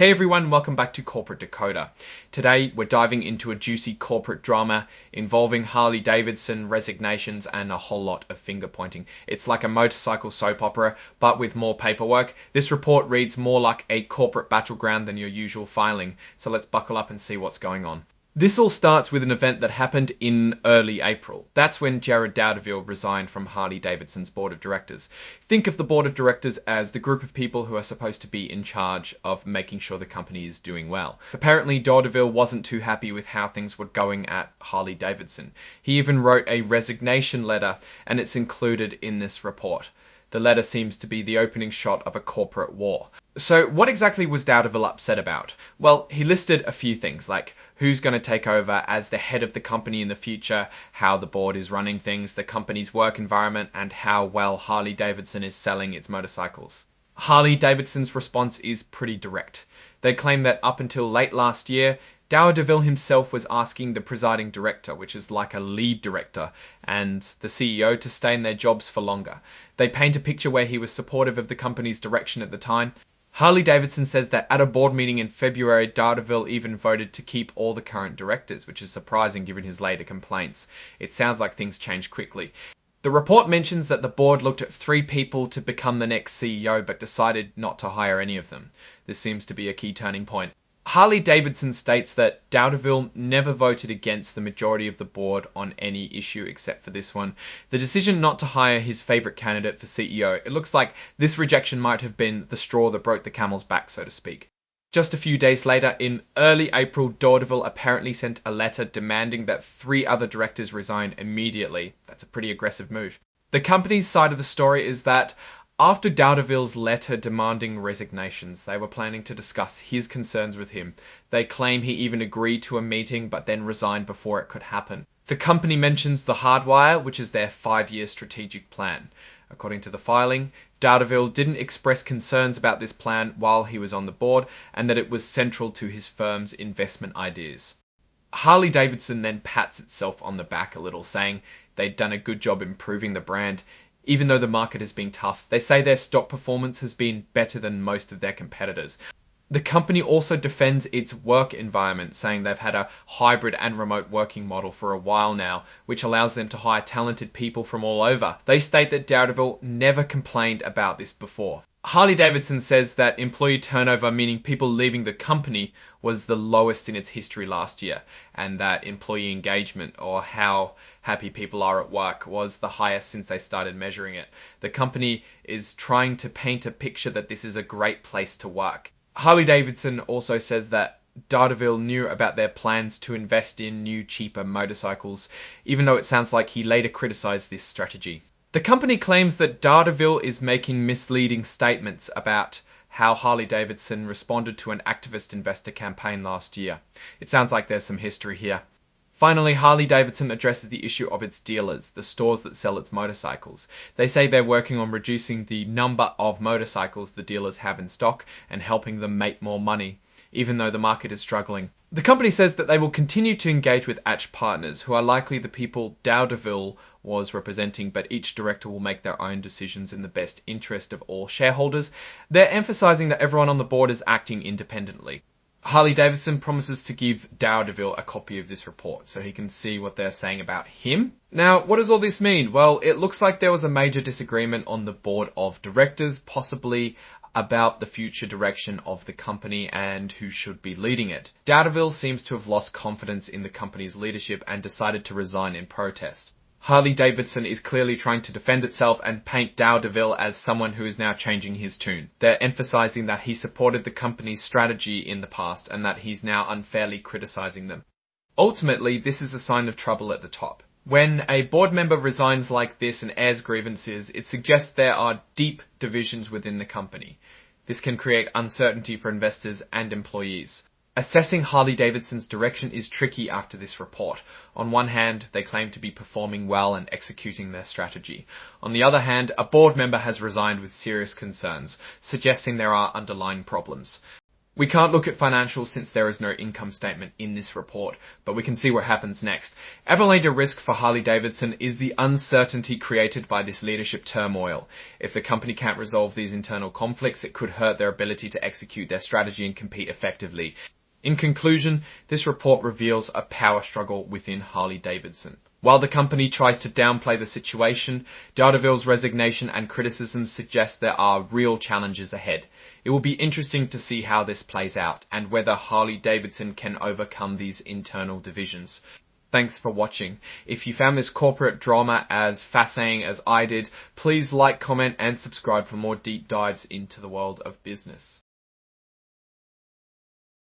Hey everyone, welcome back to Corporate Decoder. Today we're diving into a juicy corporate drama involving Harley-Davidson, resignations, and a whole lot of finger pointing. It's like a motorcycle soap opera, but with more paperwork. This report reads more like a corporate battleground than your usual filing, so let's buckle up and see what's going on. This all starts with an event that happened in early April. That's when Jared Doudeville resigned from Harley-Davidson's board of directors. Think of the board of directors as the group of people who are supposed to be in charge of making sure the company is doing well. Apparently, Doudeville wasn't too happy with how things were going at Harley-Davidson. He even wrote a resignation letter, and it's included in this report. The letter seems to be the opening shot of a corporate war. So what exactly was Doudeville upset about? Well, he listed a few things, like who's going to take over as the head of the company in the future, how the board is running things, the company's work environment, and how well Harley-Davidson is selling its motorcycles. Harley-Davidson's response is pretty direct. They claim that up until late last year, Doudeville himself was asking the presiding director, which is like a lead director, and the CEO to stay in their jobs for longer. They paint a picture where he was supportive of the company's direction at the time. Harley-Davidson says that at a board meeting in February, Doudeville even voted to keep all the current directors, which is surprising given his later complaints. It sounds like things changed quickly. The report mentions that the board looked at 3 people to become the next CEO, but decided not to hire any of them. This seems to be a key turning point. Harley-Davidson states that Doudeville never voted against the majority of the board on any issue except for this one. The decision not to hire his favourite candidate for CEO, it looks like this rejection might have been the straw that broke the camel's back, so to speak. Just a few days later, in early April, Doudeville apparently sent a letter demanding that 3 other directors resign immediately. That's a pretty aggressive move. The company's side of the story is that after Doudeville's letter demanding resignations, they were planning to discuss his concerns with him. They claim he even agreed to a meeting but then resigned before it could happen. The company mentions the Hardwire, which is their 5-year strategic plan. According to the filing, Doudeville didn't express concerns about this plan while he was on the board, and that it was central to his firm's investment ideas. Harley-Davidson then pats itself on the back a little, saying they'd done a good job improving the brand. Even though the market has been tough, they say their stock performance has been better than most of their competitors. The company also defends its work environment, saying they've had a hybrid and remote working model for a while now, which allows them to hire talented people from all over. They state that Doudeville never complained about this before. Harley-Davidson says that employee turnover, meaning people leaving the company, was the lowest in its history last year, and that employee engagement, or how happy people are at work, was the highest since they started measuring it. The company is trying to paint a picture that this is a great place to work. Harley-Davidson also says that Doudeville knew about their plans to invest in new, cheaper motorcycles, even though it sounds like he later criticized this strategy. The company claims that Doudeville is making misleading statements about how Harley-Davidson responded to an activist investor campaign last year. It sounds like there's some history here. Finally, Harley-Davidson addresses the issue of its dealers, the stores that sell its motorcycles. They say they're working on reducing the number of motorcycles the dealers have in stock and helping them make more money, even though the market is struggling. The company says that they will continue to engage with Atch partners, who are likely the people Doudeville was representing, but each director will make their own decisions in the best interest of all shareholders. They're emphasizing that everyone on the board is acting independently. Harley-Davidson promises to give Doudeville a copy of this report so he can see what they're saying about him. Now, what does all this mean? Well, it looks like there was a major disagreement on the board of directors, possibly about the future direction of the company and who should be leading it. Doudeville seems to have lost confidence in the company's leadership and decided to resign in protest. Harley-Davidson is clearly trying to defend itself and paint Doudeville as someone who is now changing his tune. They're emphasizing that he supported the company's strategy in the past and that he's now unfairly criticizing them. Ultimately, this is a sign of trouble at the top. When a board member resigns like this and airs grievances, it suggests there are deep divisions within the company. This can create uncertainty for investors and employees. Assessing Harley-Davidson's direction is tricky after this report. On one hand, they claim to be performing well and executing their strategy. On the other hand, a board member has resigned with serious concerns, suggesting there are underlying problems. We can't look at financials since there is no income statement in this report, but we can see what happens next. Ever later risk for Harley-Davidson is the uncertainty created by this leadership turmoil. If the company can't resolve these internal conflicts, it could hurt their ability to execute their strategy and compete effectively. In conclusion, this report reveals a power struggle within Harley-Davidson. While the company tries to downplay the situation, D'Ardeville's resignation and criticisms suggest there are real challenges ahead. It will be interesting to see how this plays out and whether Harley-Davidson can overcome these internal divisions. Thanks for watching. If you found this corporate drama as fascinating as I did, please like, comment and subscribe for more deep dives into the world of business.